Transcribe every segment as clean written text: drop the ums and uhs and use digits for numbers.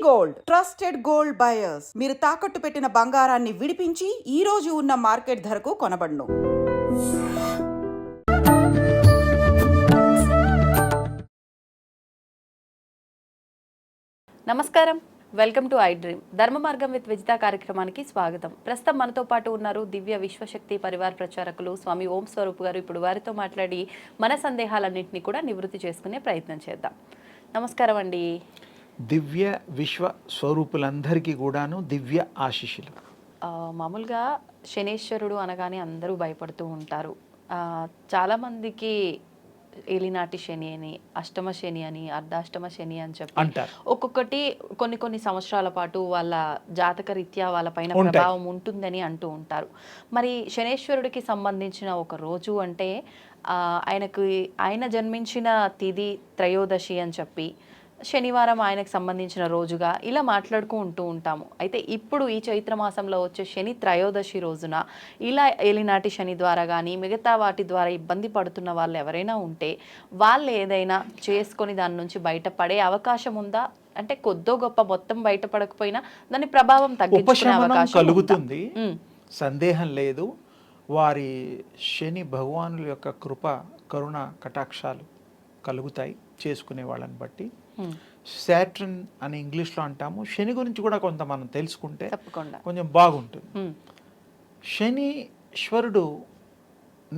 Gold trusted gold buyers మీరు తాకట్టు పెట్టిన బంగారాన్ని విడిపించి ఈ రోజు ఉన్న మార్కెట్ ధరకు కొనబడును. నమస్కారం, వెల్కమ్ టు ఐ డ్రీమ్. ధర్మ మార్గం విత్ విజిత కార్యక్రమానికి స్వాగతం. ప్రస్తుతం మనతో పాటు ఉన్నారు దివ్య విశ్వశక్తి పరివార్ ప్రచారకులు స్వామి ఓం స్వరూప్ గారు. ఇప్పుడు వారితో మాట్లాడి మన సందేహాలన్నింటినీ కూడా నివృత్తి చేసుకునే ప్రయత్నం చేద్దాం. నమస్కారం అండి. దివ్య విశ్వ స్వరూపులందరికీ కూడాను దివ్య ఆశీస్సులు. మామూలుగా శనేశ్వరుడు అనగానే అందరూ భయపడుతూ ఉంటారు. చాలామందికి ఏలినాటి శని అని, అష్టమ శని అని, అర్ధాష్టమ శని అని చెప్పి ఒక్కొక్కటి కొన్ని సంవత్సరాల పాటు వాళ్ళ జాతక రీత్యా వాళ్ళ పైన ప్రభావం ఉంటుందని అంటూ ఉంటారు. మరి శనేశ్వరుడికి సంబంధించిన ఒక రోజు అంటే ఆయన జన్మించిన తిథి త్రయోదశి అని చెప్పి, శనివారం ఆయనకు సంబంధించిన రోజుగా ఇలా మాట్లాడుకుంటూ ఉంటాము. అయితే ఇప్పుడు ఈ చైత్ర మాసంలో వచ్చే శని త్రయోదశి రోజున ఇలా ఏలినాటి శని ద్వారా కానీ మిగతా వాటి ద్వారా ఇబ్బంది పడుతున్న వాళ్ళు ఎవరైనా ఉంటే వాళ్ళు ఏదైనా చేసుకొని దాని నుంచి బయటపడే అవకాశం ఉందా? అంటే కొద్దో గొప్ప మొత్తం బయటపడకపోయినా దాని ప్రభావం తగ్గించుకునే అవకాశం కలుగుతుంది, సందేహం లేదు. వారి శని భగవానుల యొక్క కృప కరుణ కటాక్షాలు కలుగుతాయి చేసుకునే వాళ్ళని బట్టి. సాటర్న్ అని ఇంగ్లీష్లో అంటాము. శని గురించి కూడా కొంత మనం తెలుసుకుంటే కొంచెం బాగుంటుంది. శనీశ్వరుడు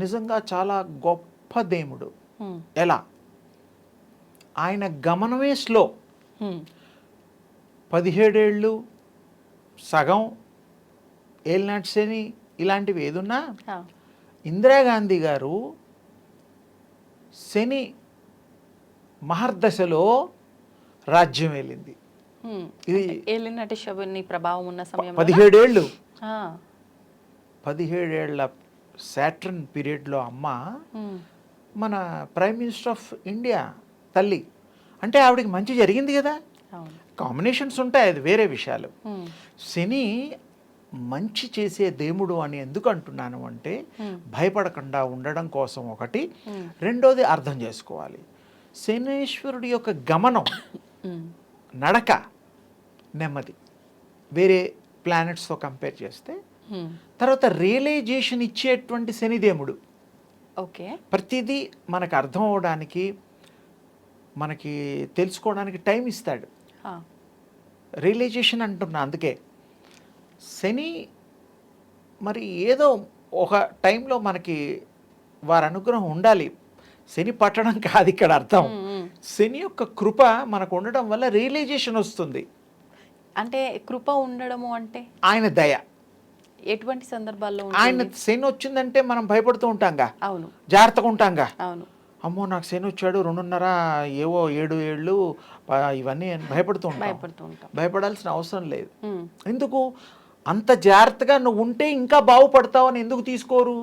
నిజంగా చాలా గొప్ప దేవుడు. ఎలా? ఆయన గమనమే స్లో. 17 ఏళ్ళు సగం ఏలినాటి శని ఇలాంటివి ఏదున్నా ఇందిరాగాంధీ గారు శని మహర్దశలో రాజ్యం వెళ్ళింది. ఇది ఏలినాటి శని ప్రభావం ఉన్న సమయం 17 ఏళ్ళు 17 ఏళ్ల సాటర్న్ పీరియడ్లో అమ్మ మన ప్రైమ్ మినిస్టర్ ఆఫ్ ఇండియా తల్లి అంటే ఆవిడకి మంచి జరిగింది కదా. కాంబినేషన్స్ ఉంటాయి, అది వేరే విషయాలు. శని మంచి చేసే దేవుడు అని ఎందుకు అంటున్నాను అంటే భయపడకుండా ఉండడం కోసం ఒకటి. రెండోది అర్థం చేసుకోవాలి, శనీశ్వరుడి యొక్క గమనం నడక నెమ్మది వేరే ప్లానెట్స్తో కంపేర్ చేస్తే. తర్వాత రియలైజేషన్ ఇచ్చేటువంటి శనిదేవుడు. ఓకే, ప్రతిదీ మనకు అర్థం అవడానికి మనకి తెలుసుకోవడానికి టైం ఇస్తాడు. రియలైజేషన్ అంటున్నా. అందుకే శని మరి ఏదో ఒక టైంలో మనకి వారి అనుగ్రహం ఉండాలి. శని పట్టడం కాదు ఇక్కడ అర్థం. శని యొక్క కృప మనకు ఉండడం వల్ల రియలైజేషన్ వస్తుంది. అంటే కృప ఉండడము అంటే ఆయన దయ. ఎటువంటి సందర్భాల్లో? ఆయన శని వచ్చిందంటే మనం భయపడుతూ ఉంటాంగా. అవును, జాగ్రత్తగా ఉంటాంగా. అవును, అమ్మో నాకు శని వచ్చాడు 2.5 ఏవో 7 ఏళ్ళు ఇవన్నీ భయపడుతూ ఉంటాం. భయపడాల్సిన అవసరం లేదు. ఎందుకు? అంత జాగ్రత్తగా నువ్వు ఉంటే ఇంకా బాగుపడతావు అని ఎందుకు తీసుకోరు?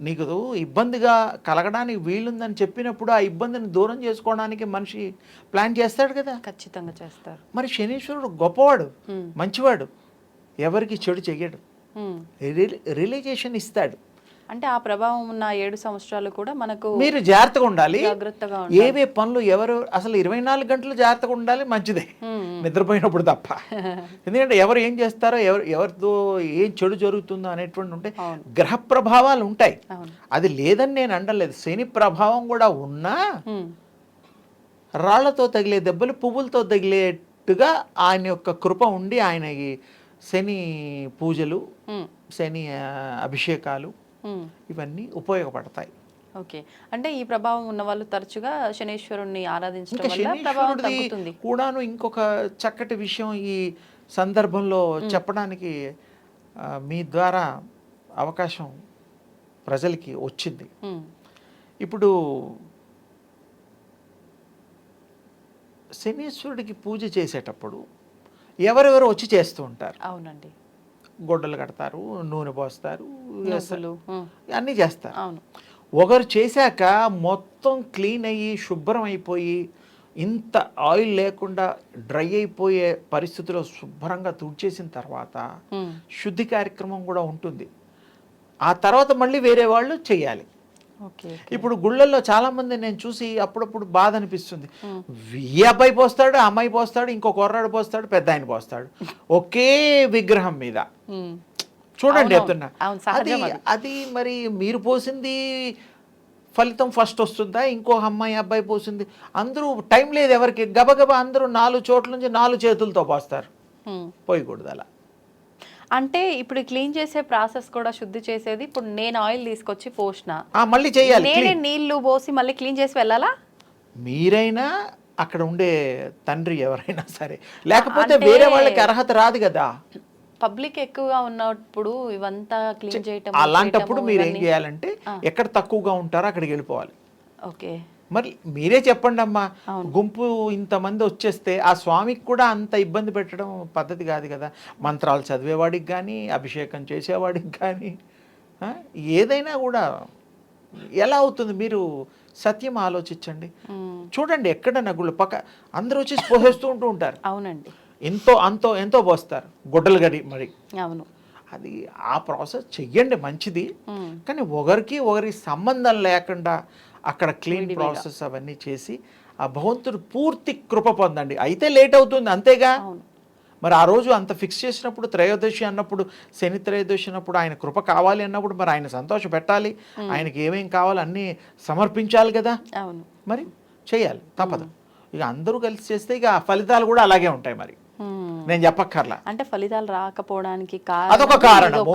నీకు ఇబ్బందిగా కలగడానికి వీలుందని చెప్పినప్పుడు ఆ ఇబ్బందిని దూరం చేసుకోవడానికి మనిషి ప్లాన్ చేస్తాడు కదా. ఖచ్చితంగా చేస్తారు. మరి శనీశ్వరుడు గొప్పవాడు, మంచివాడు, ఎవరికి చెడు చెయ్యడు, రిలైజేషన్ ఇస్తాడు. అంటే ఆ ప్రభావం ఉన్న 7 సంవత్సరాలు కూడా మనకు మీరు జాగ్రత్తగా ఉండాలి. జాగ్రత్తగా ఏవే పనులు ఎవరు అసలు 24 గంటలు జాగ్రత్తగా ఉండాలి, మంచిదే, నిద్రపోయినప్పుడు తప్ప. ఎందుకంటే ఎవరు ఏం చేస్తారో ఎవరితో ఏం చెడు జరుగుతుందో అనేటువంటి ఉంటే గ్రహ ప్రభావాలు ఉంటాయి. అది లేదని నేను అనలేదు. శని ప్రభావం కూడా ఉన్నా రాళ్లతో తగిలే దెబ్బలు పువ్వులతో తగిలేట్టుగా ఆయన యొక్క కృప ఉండి ఆయన శని పూజలు, శని అభిషేకాలు ఇవన్నీ ఉపయోగపడతాయి. ఓకే, అంటే ఈ ప్రభావం ఉన్న వాళ్ళు తరచుగా శనీశ్వరుణ్ణి ఆరాధించడం వల్ల ప్రభావం తగ్గుతుంది. కూడాను ఇంకొక చక్కటి విషయం ఈ సందర్భంలో చెప్పడానికి మీ ద్వారా అవకాశం ప్రజలకి వచ్చింది. ఇప్పుడు శనీశ్వరుడికి పూజ చేసేటప్పుడు ఎవరెవరు వచ్చి చేస్తూ ఉంటారు. అవునండి, గొడ్డలు కడతారు, నూనె పోస్తారు, అన్నీ చేస్తారు. అవును. ఒకరు చేశాక మొత్తం క్లీన్ అయ్యి శుభ్రం అయిపోయి ఇంత ఆయిల్ లేకుండా డ్రై అయిపోయే పరిస్థితిలో శుభ్రంగా తుడిచేసిన తర్వాత శుద్ధి కార్యక్రమం కూడా ఉంటుంది. ఆ తర్వాత మళ్ళీ వేరే వాళ్ళు చేయాలి. ఓకే. ఇప్పుడు గుళ్ళల్లో చాలా మంది నేను చూసి అప్పుడప్పుడు బాధ అనిపిస్తుంది. ఈ అబ్బాయి పోస్తాడు, ఆ అమ్మాయి పోస్తాడు, ఇంకో కుర్రాడు పోస్తాడు, పెద్ద ఆయన పోస్తాడు ఒకే విగ్రహం మీద. చూడండి చెప్తున్నా. అది అది మరి మీరు పోసింది ఫలితం ఫస్ట్ వస్తుందా, ఇంకో అమ్మాయి అబ్బాయి పోసింది? అందరూ టైం లేదు ఎవరికి, గబగబా అందరూ 4 చోట్ల నుంచి 4 చేతులతో పోస్తారు. పోయకూడదు అలా. అంటే ఇప్పుడు క్లీన్ చేసే ప్రాసెస్ కూడా, శుద్ధి చేసేది ఇప్పుడు నేను ఆయిల్ తీసుకొచ్చి పోసిన మళ్ళీ చేయాలి, నేనే నీళ్లు పోసి మళ్ళీ క్లీన్ చేసి వెళ్ళాలా? మీరైనా అక్కడ ఉండే తండ్రి ఎవరైనా సరే, లేకపోతే వేరే వాళ్ళకి అర్హత రాదు కదా. పబ్లిక్ ఎక్కువగా ఉన్నప్పుడు ఇవంతా క్లీన్ చేయటం, అలాంటప్పుడు మీరు ఏం చేయాలంటే ఎక్కడ తక్కువగా ఉంటారో అక్కడికి వెళ్ళిపోవాలి. ఓకే. మరి మీరే చెప్పండి అమ్మా, గుంపు ఇంతమంది వచ్చేస్తే ఆ స్వామికి కూడా అంత ఇబ్బంది పెట్టడం పద్ధతి కాదు కదా. మంత్రాలు చదివేవాడికి కానీ, అభిషేకం చేసేవాడికి కానీ, ఏదైనా కూడా ఎలా అవుతుంది? మీరు సత్యం ఆలోచించండి. చూడండి ఎక్కడ గుళ్ళు పక్క అందరూ వచ్చి పోసేస్తూ ఉంటారు. అవునండి. ఎంతో పోస్తారు గుడ్డలు గడి మరి. అవును. అది ఆ ప్రాసెస్ చెయ్యండి, మంచిది. కానీ ఒకరికి సంబంధం లేకుండా అక్కడ క్లీన్ ప్రాసెస్ అవన్నీ చేసి ఆ భగవంతుడు పూర్తి కృప పొందండి. అయితే లేట్ అవుతుంది అంతేగా. మరి ఆ రోజు అంత ఫిక్స్ చేసినప్పుడు, త్రయోదశి అన్నప్పుడు, శని త్రయోదశి అన్నప్పుడు ఆయన కృప కావాలి అన్నప్పుడు మరి ఆయన సంతోష పెట్టాలి, ఆయనకి ఏమేం కావాలి అన్నీ సమర్పించాలి కదా. అవును. మరి చేయాలి, తప్పదు. ఇక అందరూ కలిసి చేస్తే ఇక ఫలితాలు కూడా అలాగే ఉంటాయి. మరి నేను చెప్పక్కర్లా. అంటే ఫలితాలు రాకపోవడానికి అదొక కారణము.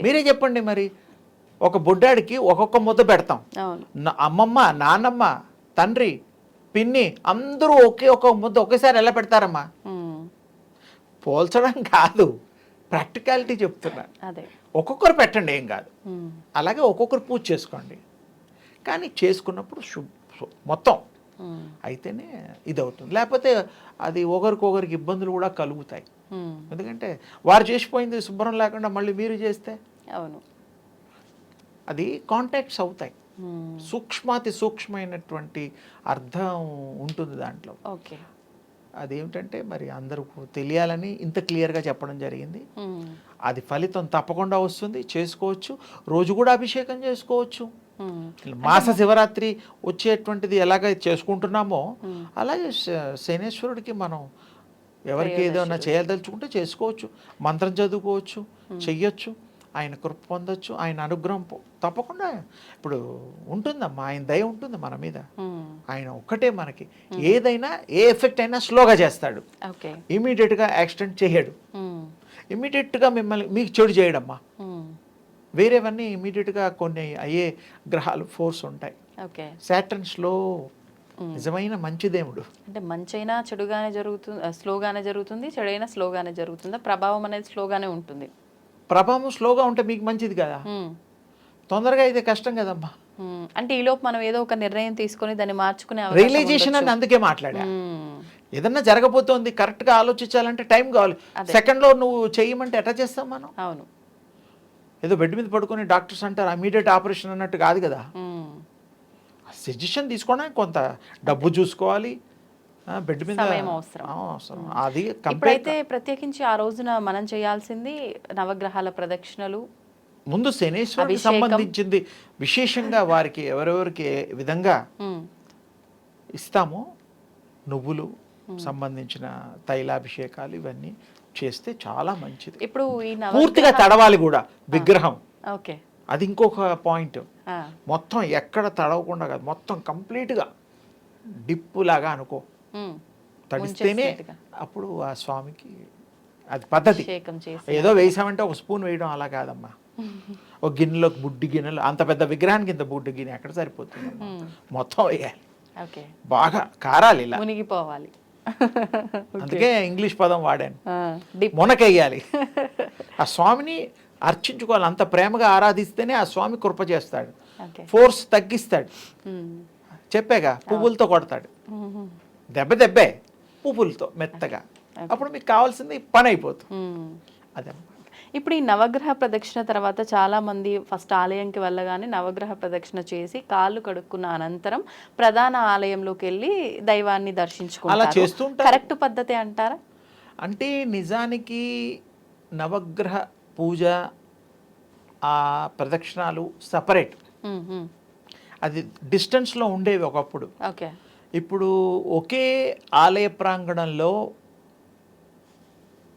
మీరే చెప్పండి. మరి ఒక బుడ్డాడికి ఒక్కొక్క ముద్ద పెడతాం. అమ్మమ్మ, నాన్నమ్మ, తండ్రి, పిన్ని అందరూ ఒక ముద్ద ఒకేసారి ఎలా పెడతారమ్మా? పోల్చడం కాదు, ప్రాక్టికాలిటీ చెప్తున్నా. ఒక్కొక్కరు పెట్టండి, ఏం కాదు. అలాగే ఒక్కొక్కరు పూజ చేసుకోండి. కానీ చేసుకున్నప్పుడు మొత్తం అయితేనే ఇది అవుతుంది. లేకపోతే అది ఒకరికొకరికి ఇబ్బందులు కూడా కలుగుతాయి. ఎందుకంటే వారు చేసిపోయింది శుభ్రం లేకుండా మళ్ళీ మీరు చేస్తే అవును అది కాంటాక్ట్స్ అవుతాయి. సూక్ష్మాతి సూక్ష్మమైనటువంటి అర్థం ఉంటుంది దాంట్లో. ఓకే. అదేమిటంటే మరి అందరికీ తెలియాలని ఇంత క్లియర్గా చెప్పడం జరిగింది. అది ఫలితం తప్పకుండా వస్తుంది, చేసుకోవచ్చు. రోజు కూడా అభిషేకం చేసుకోవచ్చు. మాస శివరాత్రి వచ్చేటువంటిది ఎలాగైతే చేసుకుంటున్నామో అలాగే శనేశ్వరుడికి మనం ఎవరికి ఏదైనా చేయదలుచుకుంటే చేసుకోవచ్చు, మంత్రం చదువుకోవచ్చు, చెయ్యొచ్చు, ఆయన కృప పొందొచ్చు, ఆయన అనుగ్రహం తప్పకుండా ఇప్పుడు ఉంటుందమ్మా. ఆయన దయ ఉంటుంది మన మీద. ఆయన ఒక్కటే మనకి ఏదైనా ఏ ఎఫెక్ట్ అయినా స్లోగా చేస్తాడు, ఇమీడియట్గా యాక్సిడెంట్ చేయడు, ఇమీడియట్గా మిమ్మల్ని మీకు చెడు చేయడమ్మా. వేరేవన్నీ ఇమీడియట్గా కొన్ని అయ్యే గ్రహాలు ఫోర్స్ ఉంటాయి. సాటర్న్ స్లో, నిజమైన మంచి దేవుడు. అంటే మంచైనా చెడుగానే జరుగుతుంది, స్లోగానే జరుగుతుంది, చెడైనా స్లోగానే జరుగుతుందా? ప్రభావం అనేది స్లోగానే ఉంటుంది. ప్రభావం స్లోగా ఉంటే మీకు మంచిది కదా, తొందరగా అయితే కష్టం కదమ్మా. అంటే ఈలోపు మనం ఏదో ఒక నిర్ణయం తీసుకొని దాన్ని మార్చుకునే రియలైజేషన్ అని అందుకే మాట్లాడా. ఏదన్నా జరగబోతోంది కరెక్ట్గా ఆలోచించాలంటే టైం కావాలి. సెకండ్లో నువ్వు చేయమంటే ఎట్లా చేస్తాం మనం? అవును. ఏదో బెడ్ మీద పడుకొని డాక్టర్స్ అంటారు ఇమీడియట్ ఆపరేషన్ అన్నట్టు కాదు కదా. సజెషన్ తీసుకోవడానికి కొంత డబ్బు చూసుకోవాలి, బెడ్ మీద అవసరం. అది ఇప్పుడైతే ప్రత్యేకించి ఆ రోజున మనం చేయాల్సింది నవగ్రహాల ప్రదక్షిణలు. ముందు శనేశ్వరుడికి సంబంధించింది విశేషంగా వారికి ఎవరెవరికి ఏ విధంగా ఇస్తామో నువ్వులు సంబంధించిన తైలాభిషేకాలు ఇవన్నీ చేస్తే చాలా మంచిది. ఇప్పుడు పూర్తిగా తడవాలి కూడా విగ్రహం. ఓకే. అది ఇంకొక పాయింట్. మొత్తం ఎక్కడ తడవకుండా కాదు, మొత్తం కంప్లీట్గా డిప్పు లాగా అనుకో, తడిస్తేనే అప్పుడు ఆ స్వామికి అది పద్ధతి. ఏదో వేసామంటే ఒక స్పూన్ వేయడం అలా కాదమ్మా. ఒక గిన్నెలో బుడ్డి గిన్నెలు, అంత పెద్ద విగ్రహానికి ఇంత బుడ్డి గిన్నె ఎక్కడ సరిపోతుంది, మొత్తం వేయాలి, బాగా కారాలి, ఇలా మునిగిపోవాలి. అందుకే ఇంగ్లీష్ పదం వాడాను, మునకెయ్యాలి. ఆ స్వామిని అర్చించుకోవాలి, అంత ప్రేమగా ఆరాధిస్తేనే ఆ స్వామి కృప చేస్తాడు, ఫోర్స్ తగ్గిస్తాడు. చెప్పాగా, పువ్వులతో కొడతాడు, దెబ్బే పువ్వులతో మెత్తగా, అప్పుడు మీకు కావాల్సింది పని అయిపోతుంది. అదే. ఇప్పుడు ఈ నవగ్రహ ప్రదక్షిణ తర్వాత చాలా మంది ఫస్ట్ ఆలయంకి వెళ్ళగానే నవగ్రహ ప్రదక్షిణ చేసి కాళ్ళు కడుక్కున్న అనంతరం ప్రధాన ఆలయంలోకి వెళ్ళి దైవాన్ని దర్శించుకుంటారు. కరెక్ట్ పద్ధతి అంటారా? అంటే నిజానికి నవగ్రహ పూజ ఆ ప్రదక్షిణాలు సపరేట్. అది డిస్టెన్స్లో ఉండేవి ఒకప్పుడు. ఓకే. ఇప్పుడు ఒకే ఆలయ ప్రాంగణంలో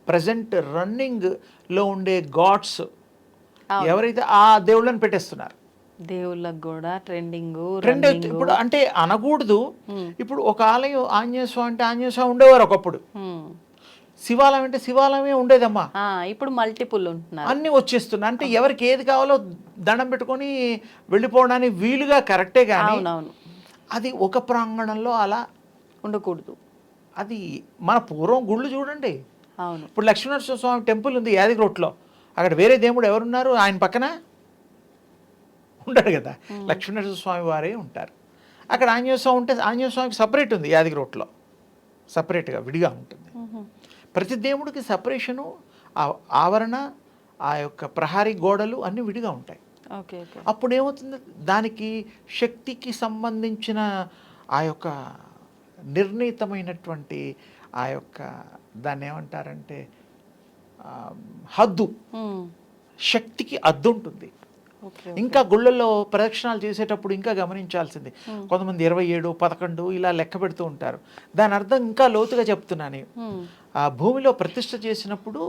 ప్రజెంట్ రన్నింగ్లో ఉండే గాడ్స్ ఎవరైతే ఆ దేవుళ్ళని పెట్టేస్తున్నారు. దేవుళ్ళకి కూడా ట్రెండ్. ఇప్పుడు అంటే అనకూడదు. ఇప్పుడు ఒక ఆలయం ఆంజనేయ స్వామి అంటే ఆంజనేయ స్వామి ఉండేవారు ఒకప్పుడు. శివాలయం అంటే శివాలయమే ఉండేదమ్మా. ఇప్పుడు మల్టిపుల్ ఉంటున్నారు, అన్నీ వచ్చేస్తున్నాయి. అంటే ఎవరికి ఏది కావాలో దండం పెట్టుకొని వెళ్ళిపోవడానికి వీలుగా కరెక్టే, కానీ అది ఒక ప్రాంగణంలో అలా ఉండకూడదు. అది మన పూర్వం గుళ్ళు చూడండి. అవును. ఇప్పుడు లక్ష్మీనరసింహ స్వామి టెంపుల్ ఉంది యాదగిరిగుట్టలో. అక్కడ వేరే దేవుడు ఎవరున్నారు? ఆయన పక్కన ఉంటాడు కదా, లక్ష్మీనరసింహ స్వామి వారే ఉంటారు. అక్కడ ఆంజనేయ స్వామి ఉంటే ఆంజనేయ స్వామికి సపరేట్ ఉంది యాదగిరిగుట్టలో, సపరేట్గా విడిగా ఉంటుంది. ప్రతి దేవుడికి సపరేషను, ఆవరణ, ఆ యొక్క ప్రహారీ గోడలు అన్నీ విడిగా ఉంటాయి. అప్పుడు ఏమవుతుంది, దానికి శక్తికి సంబంధించిన ఆ యొక్క నిర్ణీతమైనటువంటి ఆ యొక్క దాన్ని ఏమంటారంటే హద్దు, శక్తికి హద్దు ఉంటుంది. ఇంకా గుళ్ళల్లో ప్రదక్షిణాలు చేసేటప్పుడు ఇంకా గమనించాల్సింది, కొంతమంది 27, 11 ఇలా లెక్క పెడుతూ ఉంటారు. దాని అర్థం ఇంకా లోతుగా చెప్తున్నాను. ఆ భూమిలో ప్రతిష్ఠ చేసినప్పుడు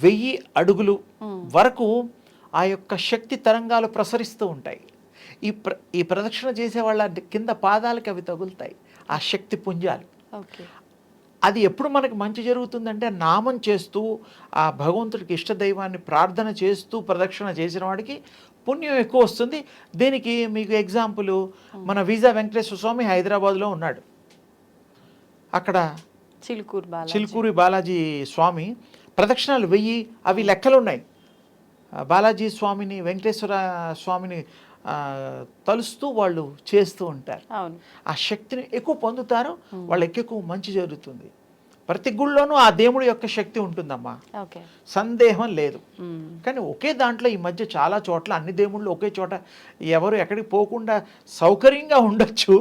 1000 అడుగులు వరకు ఆ యొక్క శక్తి తరంగాలు ప్రసరిస్తూ ఉంటాయి. ఈ ప్రదక్షిణ చేసే వాళ్ళ కింద పాదాలకి అవి తగులుతాయి, ఆ శక్తి పుంజాలు. అది ఎప్పుడు మనకు మంచి జరుగుతుందంటే నామం చేస్తూ ఆ భగవంతుడికి ఇష్టదైవాన్ని ప్రార్థన చేస్తూ ప్రదక్షిణ చేసిన వాడికి పుణ్యం ఎక్కువ వస్తుంది. దీనికి మీకు ఎగ్జాంపుల్, మన వీజా వెంకటేశ్వర స్వామి హైదరాబాద్లో ఉన్నాడు. అక్కడ చిలుకూరి బాలాజీ స్వామి ప్రదక్షిణాలు 1000 అవి లెక్కలు ఉన్నాయి. బాలాజీ స్వామిని, వెంకటేశ్వర స్వామిని తలుస్తూ వాళ్ళు చేస్తూ ఉంటారు. ఆ శక్తిని ఎక్కువ పొందుతారు, వాళ్ళకి ఎక్కువ మంచి జరుగుతుంది. ప్రతి గుళ్ళోనూ ఆ దేవుడి యొక్క శక్తి ఉంటుందమ్మా, సందేహం లేదు. కానీ ఒకే దాంట్లో ఈ మధ్య చాలా చోట్ల అన్ని దేవుళ్ళు ఒకే చోట ఎవరు ఎక్కడికి పోకుండా సౌకర్యంగా ఉండొచ్చు,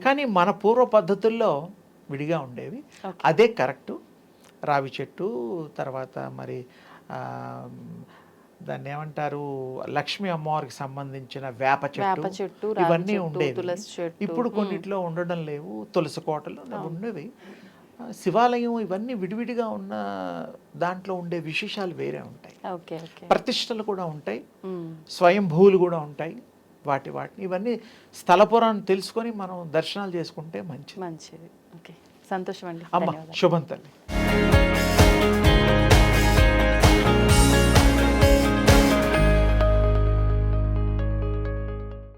కానీ మన పూర్వ పద్ధతుల్లో విడిగా ఉండేవి. అదే కరెక్టు. రావి చెట్టు, తర్వాత మరి దాన్ని ఏమంటారు, లక్ష్మీ అమ్మవారికి సంబంధించిన వేప చెట్టు, ఇవన్నీ ఉండేవి. ఇప్పుడు కొన్నిట్లో ఉండడం లేవు. తులసి కోటలు ఉండేవి. శివాలయం ఇవన్నీ విడివిడిగా ఉన్న దాంట్లో ఉండే విశేషాలు వేరే ఉంటాయి. ప్రతిష్టలు కూడా ఉంటాయి, స్వయంభూలు కూడా ఉంటాయి. వాటిని ఇవన్నీ స్థల పురాణం తెలుసుకొని మనం దర్శనాలు చేసుకుంటే మంచిది. సంతోషం అండి. అమ్మ శుభం తల్లి.